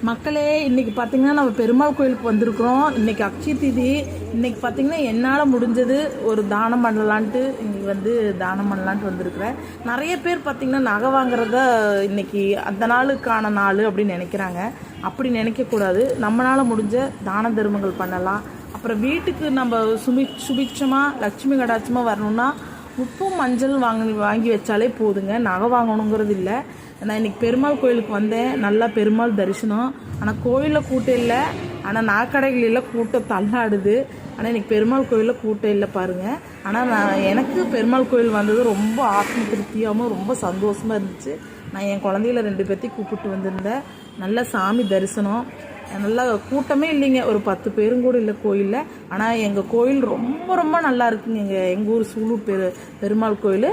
மக்களே, இன்னைக்கு பார்த்தீங்கன்னா நம்ம பெருமாள் கோயிலுக்கு வந்திருக்கிறோம். இன்னைக்கு அக்ஷய திதி. இன்னைக்கு பார்த்தீங்கன்னா என்னால் முடிஞ்சது ஒரு தானம் பண்ணலான்ட்டு இங்கே தானம் பண்ணலான்ட்டு வந்திருக்கிறேன். நிறைய பேர் பார்த்தீங்கன்னா நகை வாங்குறத இன்னைக்கு அந்த நாளுக்கான நாள் அப்படின்னு நினைக்கிறாங்க. அப்படி நினைக்கக்கூடாது. நம்மளால் முடிஞ்ச தான தர்மங்கள் பண்ணலாம். அப்புறம் வீட்டுக்கு நம்ம சுபிட்சமாக லட்சுமி கடாட்சமாக வரணும்னா உப்பு மஞ்சள் வாங்கி வச்சாலே போதுங்க. நகை வாங்கணுங்கிறது இல்லை. நான் இன்றைக்கி பெருமாள் கோயிலுக்கு வந்தேன். நல்லா பெருமாள் தரிசனம். ஆனால் கோயிலில் கூட்டம் இல்லை. ஆனால் நாக்கடைகளில் கூட்டம் தள்ளாடுது. ஆனால் இன்றைக்கி பெருமாள் கோயிலில் கூட்டம் இல்லை பாருங்கள். ஆனால் எனக்கு பெருமாள் கோயில் வந்தது ரொம்ப ஆத்ம திருப்தியாகவும் ரொம்ப சந்தோஷமாக இருந்துச்சு. நான் என் குழந்தையில 2 பேர்த்தையும் கூப்பிட்டு வந்திருந்தேன். நல்ல சாமி தரிசனம். நல்லா கூட்டமே இல்லைங்க. ஒரு 10 பேரும் கூட இல்லை கோயிலில். ஆனால் எங்கள் கோயில் ரொம்ப ரொம்ப நல்லா இருக்குங்க. எங்கள் ஊர் சூலூர் பெருமாள் கோயில்.